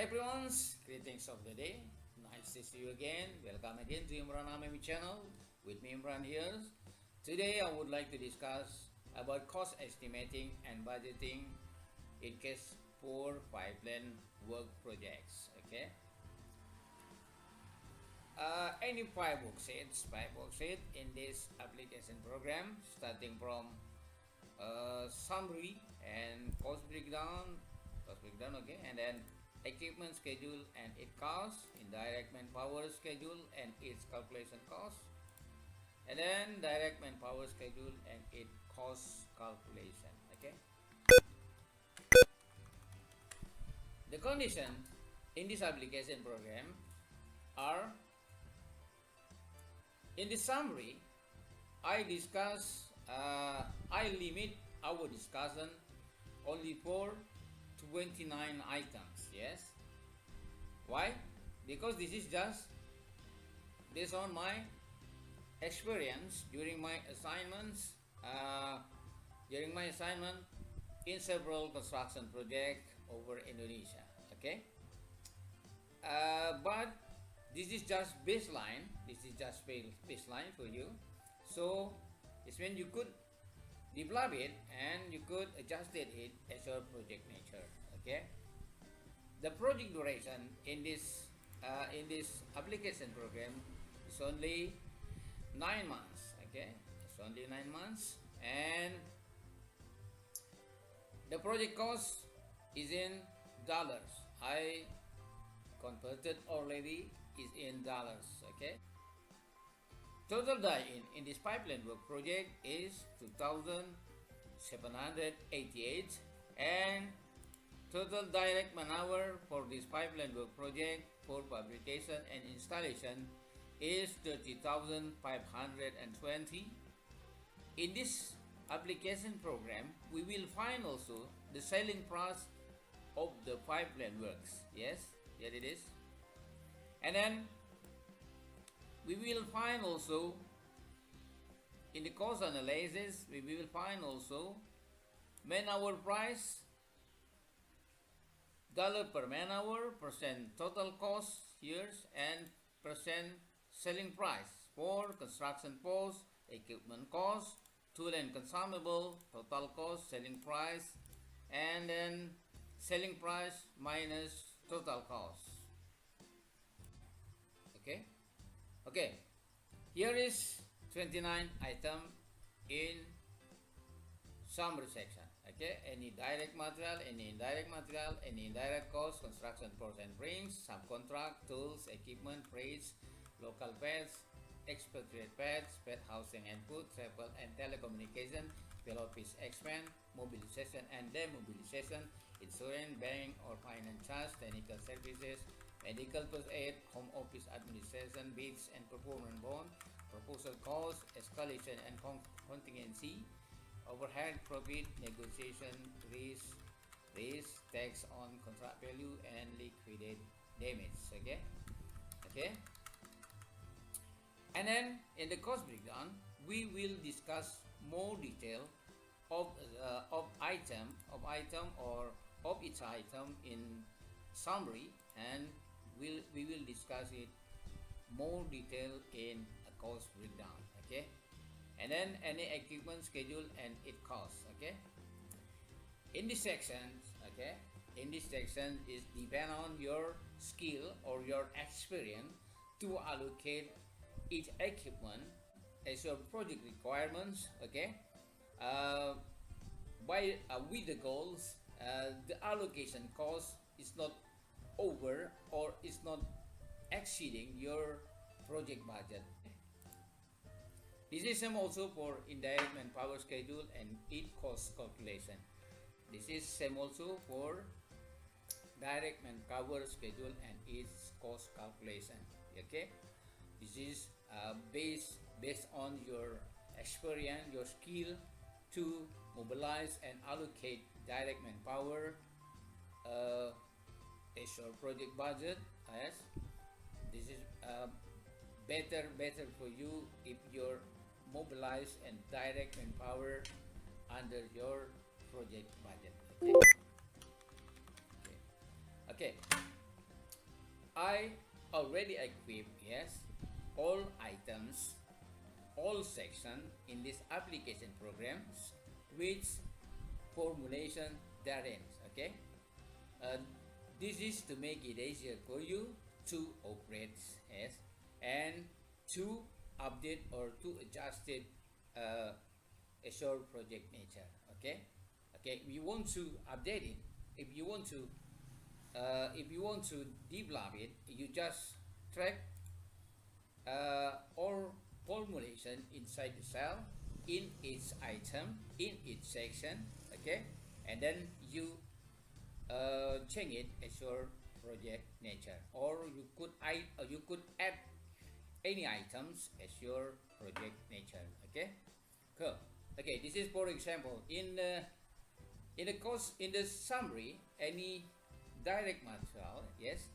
everyone, greetings of the day. Nice to see you again. Welcome again to Imran Amami channel. With me Imran here. Today I would like to discuss about cost estimating and budgeting in case for pipeline work projects. Okay. Any five worksheet in this application program, starting from summary and cost breakdown, okay, and then equipment schedule and its cost, indirect manpower schedule and its calculation cost, and then direct manpower schedule and its cost calculation. Okay, the condition in this application program are in the summary. I limit our discussion only for 29 items. Yes, why? Because this is just based on my experience during my assignments in several construction projects over Indonesia. Okay, but this is just baseline. This is just baseline for you. So it's when you could develop it and you could adjust it as your project nature. Okay, the project duration in this application program is only 9 months. Okay, it's only 9 months, and the project cost is in dollars. I converted already, is in dollars. Okay, total die-in this pipeline work project is 2,788, and total direct man-hour for this pipeline work project for fabrication and installation is 30,520. In this application program, we will find also the selling price of the pipeline works. Yes, here it is. And then we will find also in the cost analysis, we will find also man-hour price, dollar per man-hour, percent total cost years, and percent selling price for construction cost, equipment cost, tool and consumable, total cost, selling price, and then selling price minus total cost. Okay, here is 29 item in summary section. Okay, any direct material, any indirect material, any indirect cost, construction force and rings, subcontract, tools, equipment, freights, local pads, expatriate pads, pad housing and food, travel and telecommunication, field office expense, mobilization and demobilization, insurance, bank or finance charge, technical services, medical first aid, home office administration, bids and performance bond, proposal cost, escalation and contingency, overhead, profit, negotiation, risk, tax on contract value, and liquidated damage. Okay. And then in the cost breakdown, we will discuss more detail of item or of each item in summary, and we will discuss it more detail in a cost breakdown. Okay, and then any equipment schedule and it costs. Okay, in this section, is depend on your skill or your experience to allocate each equipment as your project requirements. Okay, with the goals, the allocation cost is not over or is not exceeding your project budget. This is same also for indirect manpower schedule and its cost calculation. This is same also for direct manpower schedule and its cost calculation. Okay, this is based on your experience, your skill to mobilize and allocate direct manpower as your project budget. Yes, this is better for you if you're mobilize and direct manpower under your project budget. Okay. I already equipped, yes, all items, all sections in this application programs with formulation therein. Okay, uh, this is to make it easier for you to operate, yes, and to update or to adjust it as your project nature. Okay, okay. If you want to update it, if you want to develop it, you just track or formulation inside the cell in each item in each section. Okay, and then you change it as your project nature, or you could add any items as your project nature. Okay, cool. Okay, this is for example in the summary, any direct material, yes,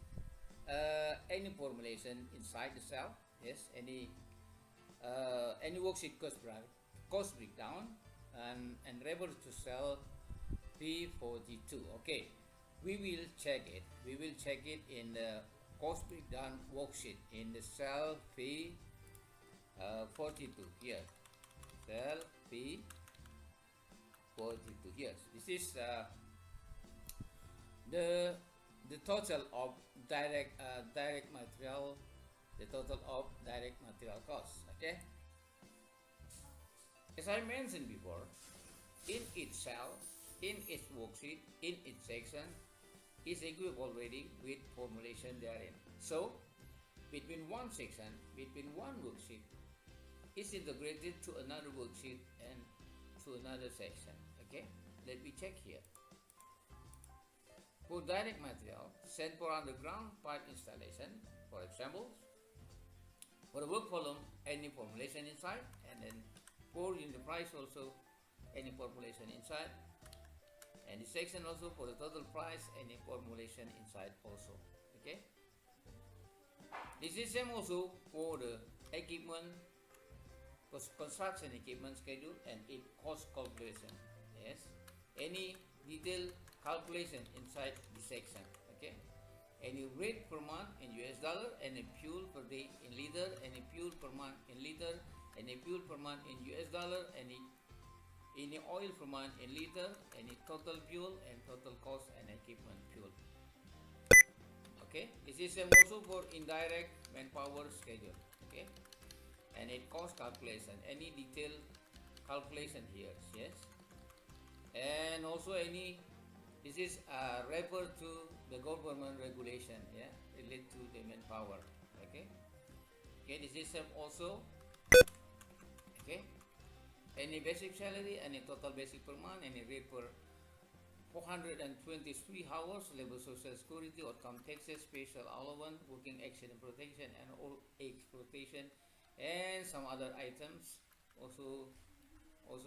any formulation inside the cell, yes, any worksheet cost breakdown, and rebel to cell P42. Okay, we will check it. We will check it in the cost breakdown worksheet in the cell P42 here. Cell P42 here. This is the total of direct material, the total of direct material costs. Okay, as I mentioned before, in each cell, in each worksheet, in each section is equipped already with formulation therein. So between one section, between one worksheet is integrated to another worksheet and to another section. Okay, let me check here. For direct material, sent for underground pipe installation, for example, for the work column, any formulation inside, and then for in the price also, any formulation inside, and the section also for the total price, any formulation inside also. Okay. This is same also for the equipment, construction equipment schedule and it cost calculation. Yes, any detailed calculation inside the section. Okay, any rate per month in US dollar, any fuel per day in liter, any fuel per month in liter, any fuel per month in US dollar, any oil per month in liter, any total fuel and total cost and equipment fuel. Okay, this is also for indirect manpower schedule. Okay, and it cost calculation, any detailed calculation here. Yes, and also any, this is refer to the government regulation, yeah, related to the manpower. Okay, okay, this is also. Okay, any basic salary, any total basic per month, any rate per 423 hours, labor social security, outcome taxes, special allowance, working accident protection, and old age protection, and some other items. Also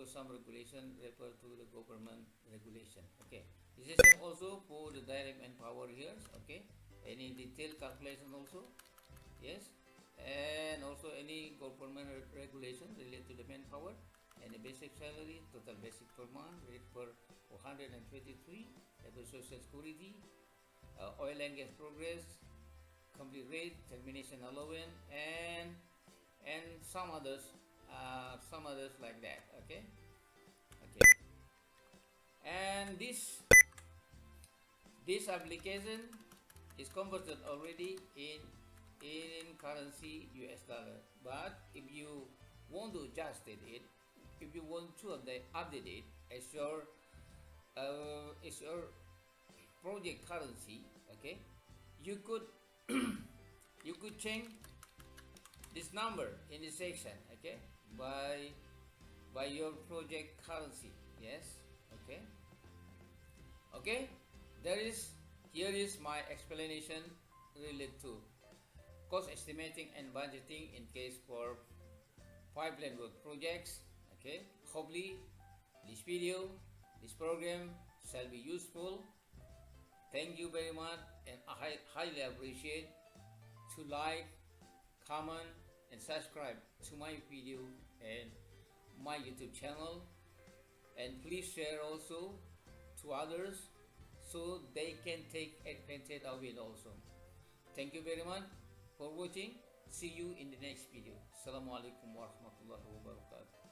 some regulation refer to the government regulation. Okay, this is also for the direct manpower here. Okay, any detailed calculation also. Yes, and also any government regulation related to the manpower, any basic salary, total basic per month, rate per 423, labor social security, oil and gas progress, complete rate, termination allowance, and some others like that. Okay, okay, and this application is converted already in currency US dollar. But if you want to adjust it, if you want to update it as your project currency, okay, you could you could change this number in this section, okay, by your project currency. Yes, okay, okay. Here is my explanation related to cost estimating and budgeting in case for pipeline work projects. Okay, hopefully this video, this program shall be useful. Thank you very much, and I highly appreciate to like, comment, and subscribe to my video and my YouTube channel, and please share also to others so they can take advantage of it also. Thank you very much for watching. See you in the next video. Assalamu alaikum warahmatullahi wabarakatuh.